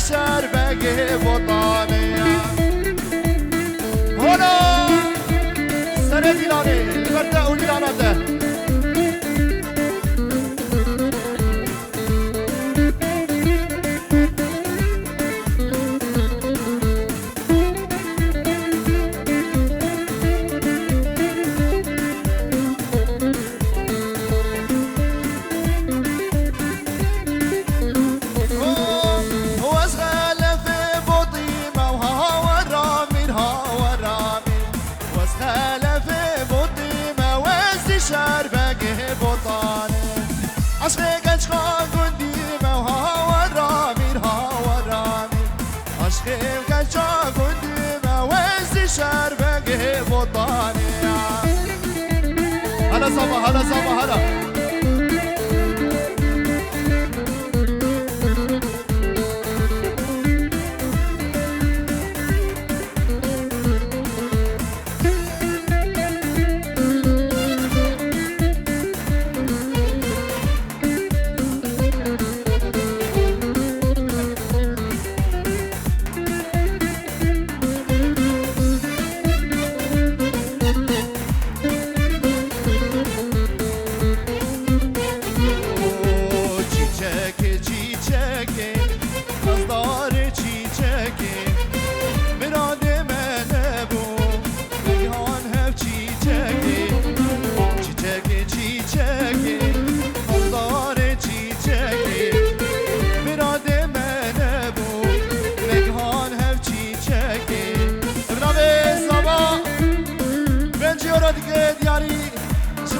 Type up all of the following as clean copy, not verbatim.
شربك بطانية هنا سنة ديلاني البردة وديلاناته هلا صبا هلا صبا هلا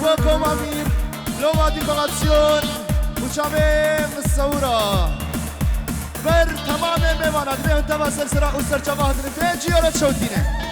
شبابكم أمير لوما ديكوراسيون وشامم الصورة بر تمام ميمانات بهم تبع سلسلة وسر شباب نتيجي ولا تشوتينه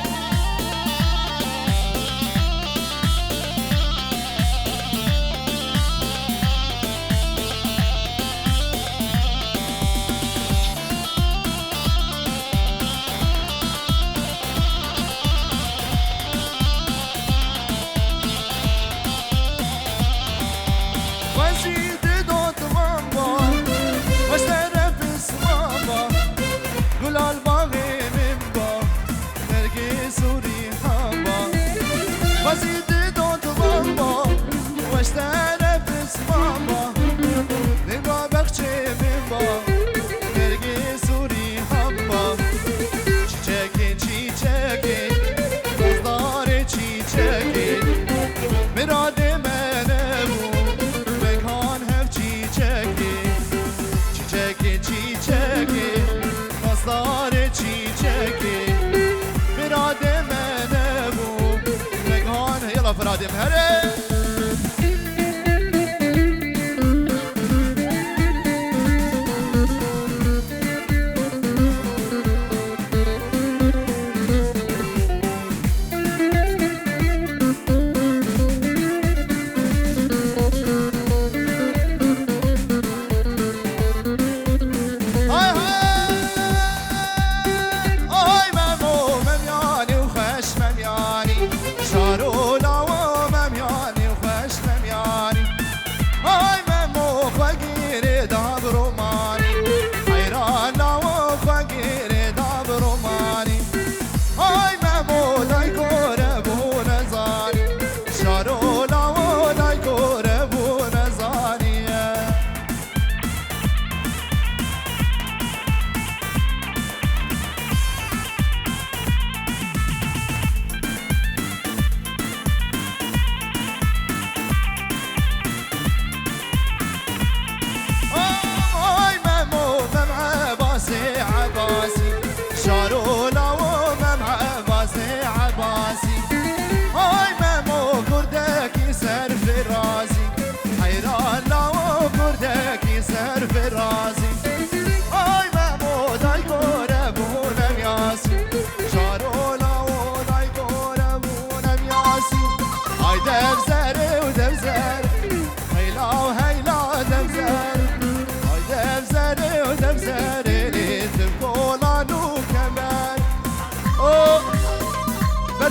فرادم هره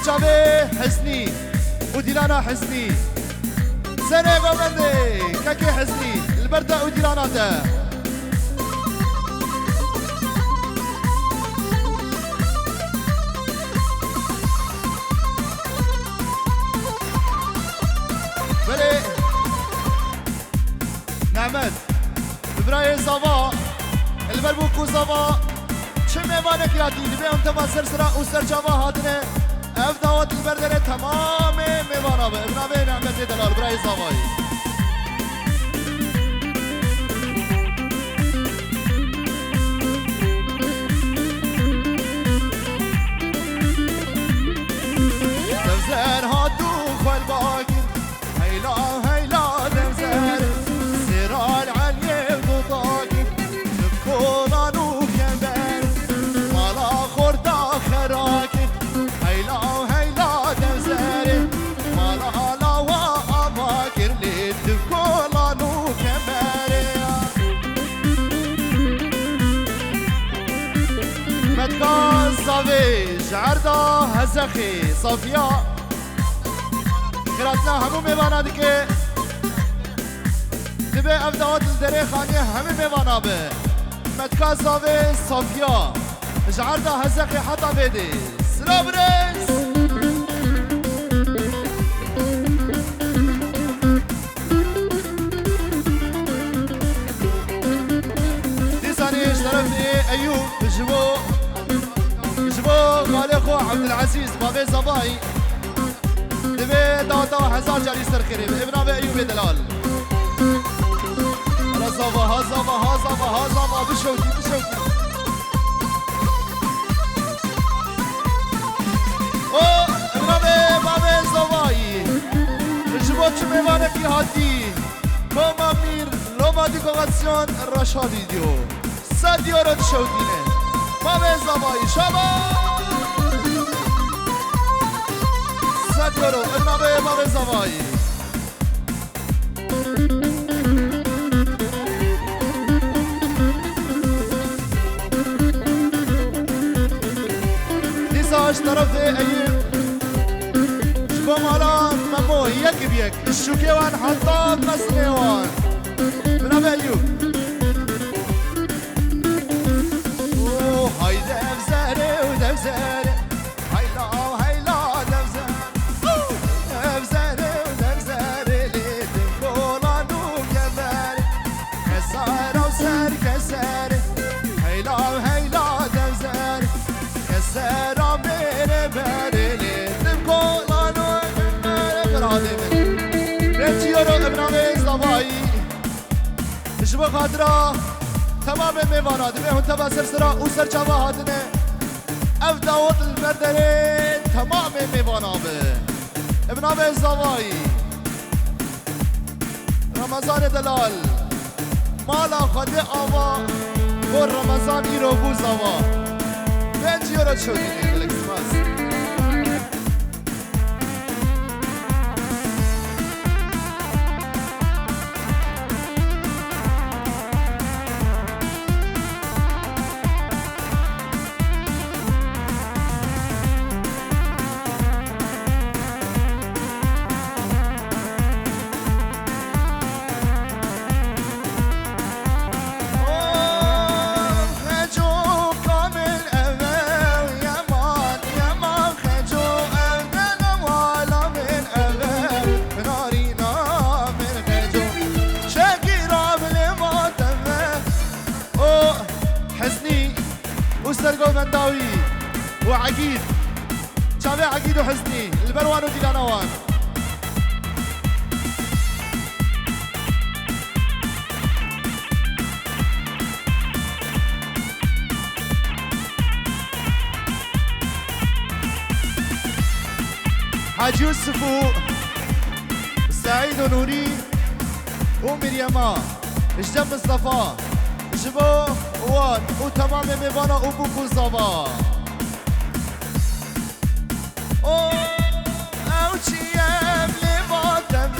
برجابي حسني وديلانا حسني سنة بابندي كاكي حسني البردة وديلاناته محمد برای زوا البر بوکو زوا چه میوانه کردی به انتما سرسرا و سرچاوا هاتنه اف دعوت البر داره تمام میوانا به ابن عبی نعمت دلال برای زوایی دمزر هاتو خال باقی هیلا هیلا دمزر سرال علی بطاقی نبکولانو کمبر مالا خوردا خراکی هیلا هیلا دمزر مالا لاوا آماکر لید نبکولانو کمبر مدکان صافی جعردا هزخی صافیا خیراتنا همو میوانا دیگه دبه افداوات الدره خانیه همه میوانا به مدکان صافی صافیا جعردا هزخی حتا بیدی سلام رئیس دیسانیش طرف ایوب جبو غالي خو عبد العزيز بابي صباي دبي داتا هزار جاري سر خريب ابن ابي ايوب دلال على صبا هزا بشوتي او ابن ابي بابي صباي جبوت ميوانه في هاتي كوما مير لوما ديكوراسيون رشا فيديو ساديو رد شوتينه بابي صباي شباب سادیارو ابن بابی زوایی دیساش طرف ایوب شبا مالا ممو یک بیک الشوکه وان حطاب مسنه وان ابن ایوب اوه های دفزره و دفزره شبا خاطرا تمام میوانا دمه هون تبا سرسرا و سرچاوا هاتنه اف داوت البردره تمام میوانا به ابن عبی زوایی رمضان دلال مالا خده آوا بر رمضان ایرو بو زوا بنجی رو شدینه الاکسماس منداوي وعقيد شابي عقيد وحزني البروان وديلانوان حاج يوسف سعيد ونوري ومريما اجدم مصطفى جبو وان وتمام ميوانا وبوكو زوا او چیم لباتم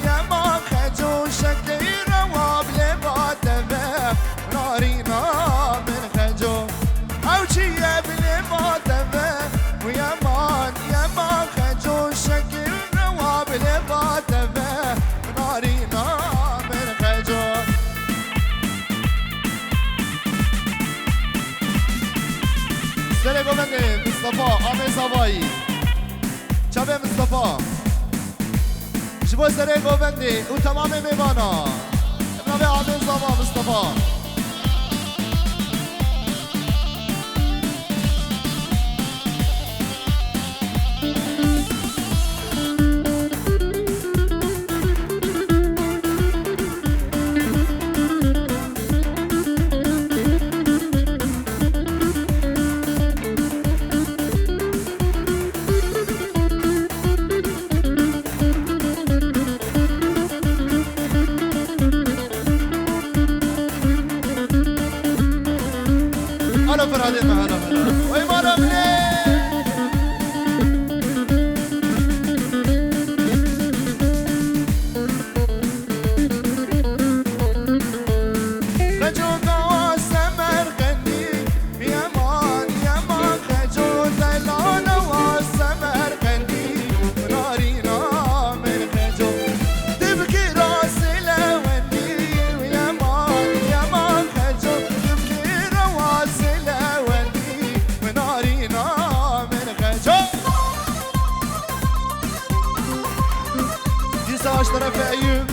یا ما خجو شکلی رواب لباتم نارینا من خجو او چیم لباتم یا ما خجو شکلی رواب لباتم نارینا من خجو سلام مصطفى آمي زوایی شبه مصطفى جبو سره گوبندی و تمام میوانا ابن عامل زما مصطفى هلا فرادي هلا هلا وي مالا مني رجوك سمر غني يا مان خجول دلالة وسمر غني نارينا من خجول تبكي راسي لوني يا مان خجول تبكي راسي طرف أيوب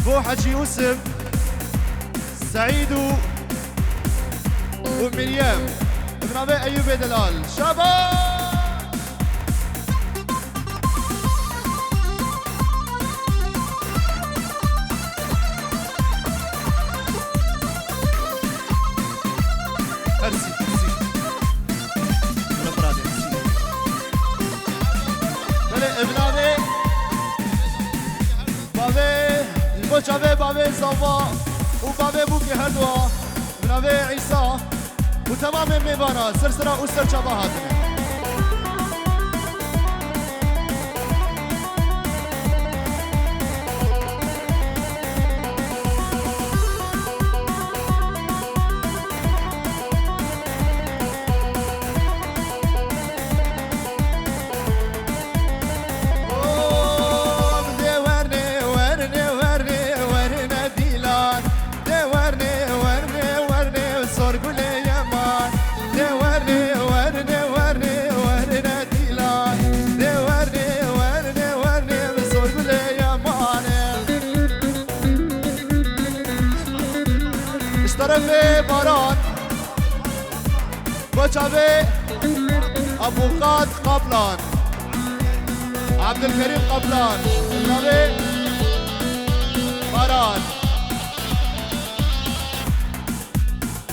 بو حجي يوسف سعيد ومريم ابن أبي أيوب دلال شباب أرسي أنا برادي أرسي بله ابن أبي بابي بابي صفا وبابي بوكي هدوى من أبي عيسى وتمام ميبانا سرسرة وسر شبهاتنا طرف باران بچاوه ابو قاد قبلان عبد الكريم قبلان طرف باران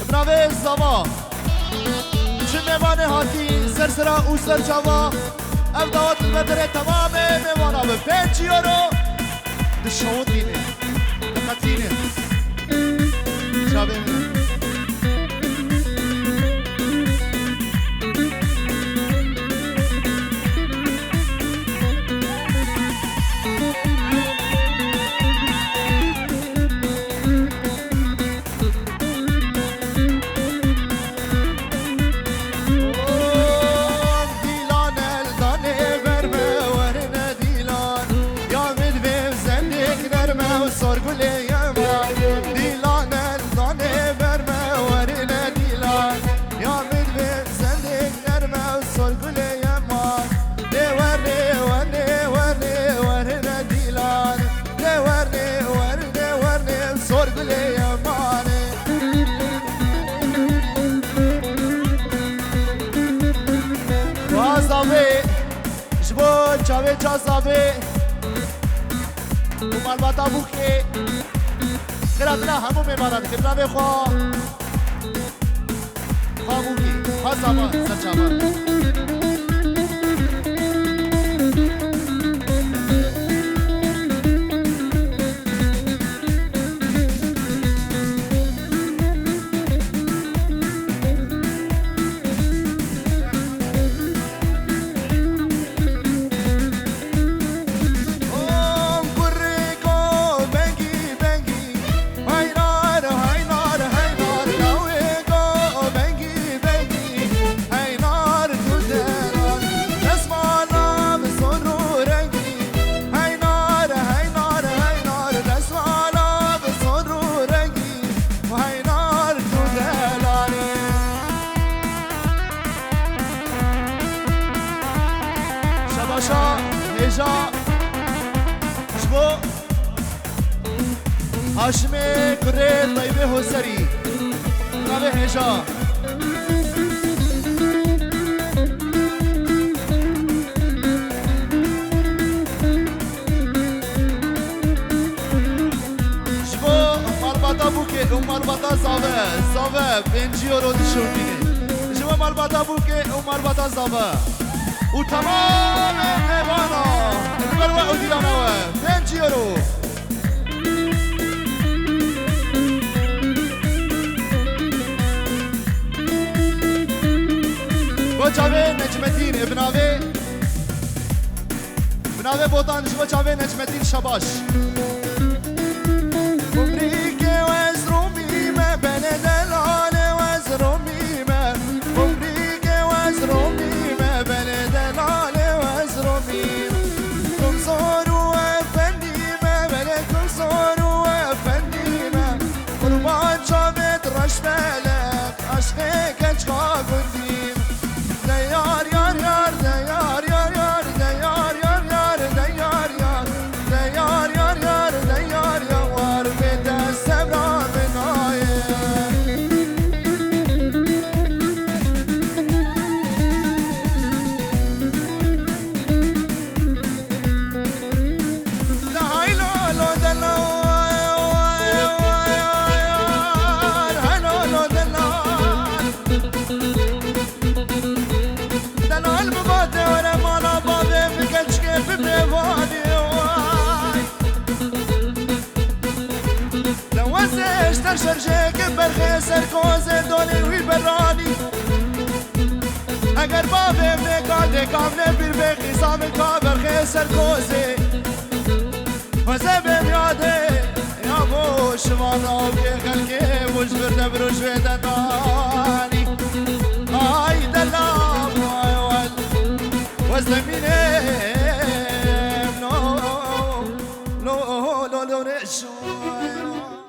ابن أبي الزما چه میوان هاتی سرسرا و سرچاوا ام دعوت المدره تمام میوانا به 5 یورو دشودینه دقتینه شابه چاوه چاسابه و مالباتا بوکه خیراتنا همو میمانند خیرنا بخوا خواه بوکی خواه ساما سرچاما هاشمي كريت طيبه هوسري نبي هجا جبو مربطة بوكي ومربطة زافا 5 يورو دي شوفيني جبو مربطة بوكي ومربطة زافا وتمام ايوانا البروة وديانا 5 يورو بوچاوه نجمتین بناوه بودان بوچاوه نجمتین شباش عمریکه و از رومیمه بنه دلاله و از رومیمه عمریکه و از رومیمه بنه دلاله و از رومیمه کمزور و افندیمه بنه کمزور و افندیمه قربان چاوت رش بلک عشق کچکا گندیم دیار یار یار دیار یار یار دیار یار یار دیار یار دیار یار یار دیار یار به دست را بنایه لهای لالو دلال بباده وره مالا باده بکش که ببیوانی لوزش در شرشه که برخی سرکوزه دونه وی برانی اگر بابه بگاده کامله بیر بخی سامن کا برخی سرکوزه وزه بمیاده یا بوش وانا و که خلقه بوش برده بروش ویدن